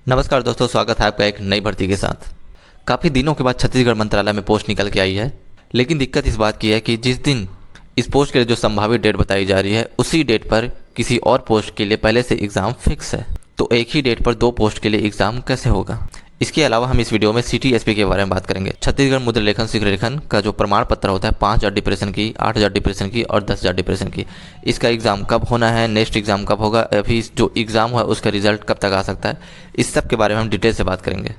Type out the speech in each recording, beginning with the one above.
नमस्कार दोस्तों, स्वागत है आपका एक नई भर्ती के साथ। काफ़ी दिनों के बाद छत्तीसगढ़ मंत्रालय में पोस्ट निकल के आई है, लेकिन दिक्कत इस बात की है कि जिस दिन इस पोस्ट के लिए जो संभावित डेट बताई जा रही है उसी डेट पर किसी और पोस्ट के लिए पहले से एग्ज़ाम फिक्स है। तो एक ही डेट पर दो पोस्ट के लिए एग्ज़ाम कैसे होगा? इसके अलावा हम इस वीडियो में CTSP के बारे में बात करेंगे। छत्तीसगढ़ मुद्रा लेखन शीघ्र लेखन का जो प्रमाण पत्र होता है 5,000 डिप्रेशन की, 8,000 डिप्रेशन की और 10,000 डिप्रेशन की, इसका एग्ज़ाम कब होना है, नेक्स्ट एग्ज़ाम कब होगा, अभी जो एग्ज़ाम हुआ उसका रिजल्ट कब तक आ सकता है, इस सब के बारे में हम डिटेल से बात करेंगे।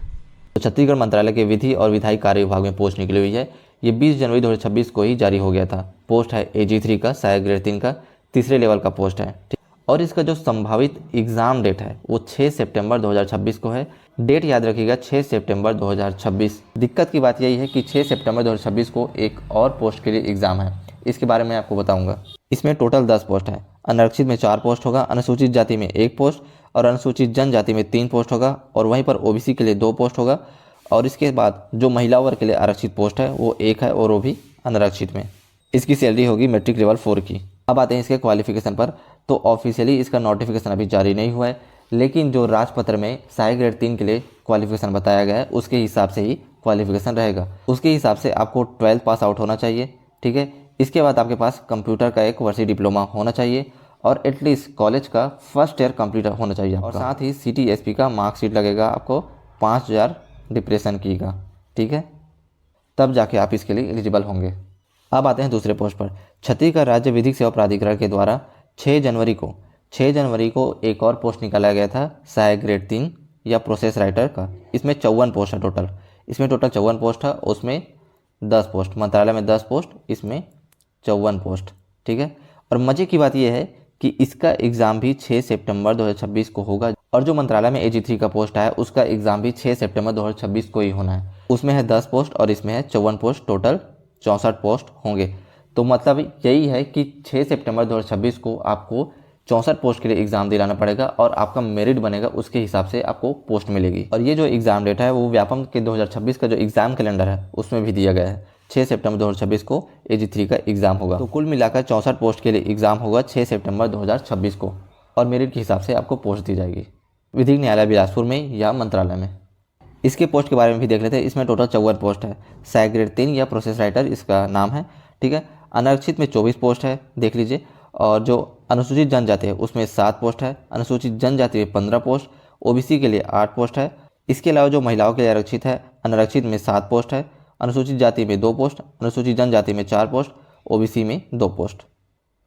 तो छत्तीसगढ़ मंत्रालय के विधि और विधायी कार्य विभाग में पोस्ट निकली हुई है। ये 20 जनवरी 2026 को ही जारी हो गया था। पोस्ट है AG3 का, सहायक ग्रेड 3 का, तीसरे लेवल का पोस्ट है। और इसका जो संभावित एग्ज़ाम डेट है वो 6 सितंबर 2026 को है। डेट याद रखिएगा, 6 सितंबर 2026। दिक्कत की बात यही है कि 6 सितंबर 2026 को एक और पोस्ट के लिए एग्ज़ाम है। इसके बारे में आपको बताऊंगा। इसमें टोटल 10 पोस्ट है। अनारक्षित में 4 पोस्ट होगा, अनुसूचित जाति में 1 पोस्ट और अनुसूचित जनजाति में 3 पोस्ट होगा और वहीं पर OBC के लिए 2 पोस्ट होगा। और इसके बाद जो महिला वर्ग के लिए आरक्षित पोस्ट है वो 1 है और वो भी अनारक्षित में। इसकी सैलरी होगी मैट्रिक लेवल 4 की। अब आते हैं इसके क्वालिफिकेशन पर। तो ऑफिशियली इसका नोटिफिकेशन अभी जारी नहीं हुआ है, लेकिन जो राजपत्र में सहायक ग्रेड 3 के लिए क्वालिफिकेशन बताया गया है उसके हिसाब से ही क्वालिफिकेशन रहेगा। उसके हिसाब से आपको 12th पास आउट होना चाहिए, ठीक है। इसके बाद आपके पास कंप्यूटर का 1 वर्षीय डिप्लोमा होना चाहिए और एटलीस्ट कॉलेज का फर्स्ट ईयर कंप्लीट होना चाहिए। और साथ ही CTSP का मार्कशीट लगेगा आपको 5,000 डिप्रेशन की का, ठीक है। तब जाके आप इसके लिए एलिजिबल होंगे। अब आते हैं दूसरे पोस्ट पर। छत्तीसगढ़ राज्य विधिक सेवा प्राधिकरण के द्वारा 6 जनवरी को एक और पोस्ट निकाला गया था, सहायक ग्रेड 3 या प्रोसेस राइटर का। इसमें 54 पोस्ट है टोटल। इसमें टोटल 54 पोस्ट है, उसमें 10 पोस्ट मंत्रालय में, 10 पोस्ट, इसमें 54 पोस्ट, ठीक है। और मज़े की बात यह है कि इसका एग्ज़ाम भी 6 सितंबर 2026 को होगा। और जो मंत्रालय में AG3 का पोस्ट है उसका एग्ज़ाम भी 6 सितंबर 2026 को ही होना है। उसमें है 10 पोस्ट और इसमें है 54 पोस्ट, टोटल 64 पोस्ट होंगे। तो मतलब यही है कि 6 सितंबर 2026 को आपको 64 पोस्ट के लिए एग्ज़ाम दिलाना पड़ेगा और आपका मेरिट बनेगा, उसके हिसाब से आपको पोस्ट मिलेगी। और ये जो एग्ज़ाम डेट है वो व्यापम के 2026 का जो एग्ज़ाम कैलेंडर है उसमें भी दिया गया है। 6 सितंबर 2026 को AG3 का एग्ज़ाम होगा। तो कुल मिलाकर 64 पोस्ट के लिए एग्ज़ाम होगा 6 सितंबर 2026 को और मेरिट के हिसाब से आपको पोस्ट दी जाएगी, विधिक न्यायालय बिलासपुर में या मंत्रालय में। इसके पोस्ट के बारे में भी देख लेते हैं। इसमें टोटल 54 पोस्ट है। सहायक ग्रेड 3 या प्रोसेस राइटर इसका नाम है, ठीक है। अनारक्षित में 24 पोस्ट है, देख लीजिए। और जो अनुसूचित जनजाति है उसमें 7 पोस्ट है, अनुसूचित जनजाति में 15 पोस्ट, OBC के लिए 8 पोस्ट है। इसके अलावा जो महिलाओं के लिए आरक्षित है, अनारक्षित में 7 पोस्ट है, अनुसूचित जाति में 2 पोस्ट, अनुसूचित जनजाति में 4 पोस्ट, OBC में 2 पोस्ट।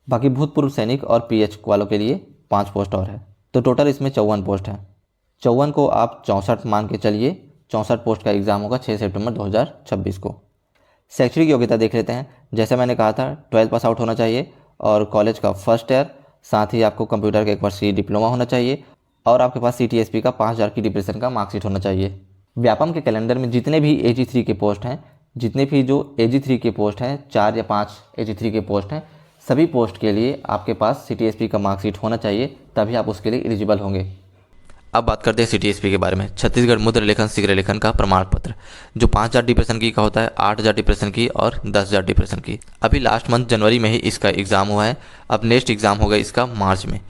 बाकी भूतपूर्व सैनिक और PH वालों के लिए 5 पोस्ट और है। तो टोटल इसमें 54 पोस्ट है। 54 को आप 64 मान के चलिए। 64 पोस्ट का एग्ज़ाम होगा 6 सितंबर 2026 को। शैक्षणिक योग्यता देख लेते हैं। जैसे मैंने कहा था 12th पास आउट होना चाहिए और कॉलेज का फर्स्ट ईयर, साथ ही आपको कंप्यूटर का 1 वर्षीय डिप्लोमा होना चाहिए और आपके पास CTSP का 5,000 की डिप्रेशन का मार्कशीट होना चाहिए। व्यापम के कैलेंडर में जितने भी AG3 के पोस्ट हैं, जितने भी जो AG3 के पोस्ट हैं, 4 या 5 AG3 के पोस्ट हैं, सभी पोस्ट के लिए आपके पास CTSP का मार्कशीट होना चाहिए, तभी आप उसके लिए एलिजिबल होंगे। अब बात करते हैं CTSP के बारे में। छत्तीसगढ़ मुद्रा लेखन शीघ्र लेखन का प्रमाण पत्र जो 5,000 डिप्रेशन की का होता है, 8,000 डिप्रेशन की और 10,000 डिप्रेशन की। अभी लास्ट मंथ जनवरी में ही इसका एग्ज़ाम हुआ है। अब नेक्स्ट एग्ज़ाम होगा इसका मार्च में,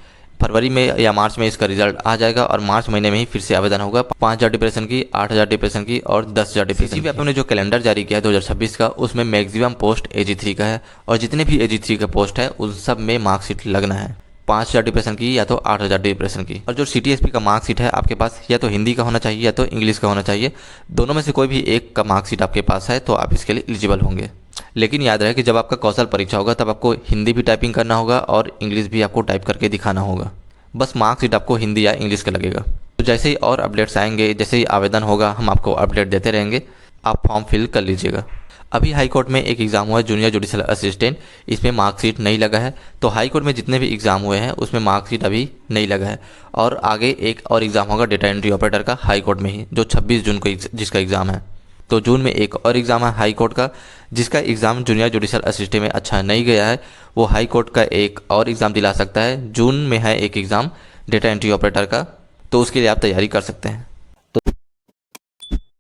फरवरी में या मार्च में इसका रिजल्ट आ जाएगा और मार्च महीने में ही फिर से आवेदन होगा 5,000 डिप्रेशन की, 8,000 डिप्रेशन की और 10,000 डिप्रेशन की। आपने जो कैलेंडर जारी किया है 2026 का, उसमें मैक्सिमम पोस्ट AG3 का है और जितने भी AG3 का पोस्ट है उन सब में मार्कशीट लगना है, 5,000 डिप्रेशन की या तो 8,000 डिप्रेशन की। और जो CTSP का मार्कशीट है आपके पास या तो हिंदी का होना चाहिए या तो इंग्लिश का होना चाहिए। दोनों में से कोई भी एक का मार्कशीट आपके पास है तो आप इसके लिए एलिजिबल होंगे। लेकिन याद रहे कि जब आपका कौशल परीक्षा होगा तब आपको हिंदी भी टाइपिंग करना होगा और इंग्लिश भी आपको टाइप करके दिखाना होगा। बस मार्कशीट आपको हिंदी या इंग्लिश का लगेगा। तो जैसे ही और अपडेट्स आएंगे, जैसे ही आवेदन होगा, हम आपको अपडेट देते रहेंगे। आप फॉर्म फिल कर लीजिएगा। अभी हाई कोर्ट में एक एग्ज़ाम हुआ है जूनियर जुडिशल असिस्टेंट, इसमें मार्कशीट नहीं लगा है। तो हाई कोर्ट में जितने भी एग्ज़ाम हुए हैं उसमें मार्कशीट अभी नहीं लगा है। और आगे एक और एग्ज़ाम होगा डेटा एंट्री ऑपरेटर का हाई कोर्ट में ही, जो 26 जून को जिसका एग्ज़ाम है। तो जून में एक और एग्ज़ाम है हाई कोर्ट का, जिसका एग्ज़ाम जूनियर जुडिशल असिस्टेंट में अच्छा नहीं गया है वो हाई कोर्ट का एक और एग्ज़ाम दिला सकता है। जून में है एक एग्ज़ाम डेटा एंट्री ऑपरेटर का, तो उसके लिए आप तैयारी कर सकते हैं।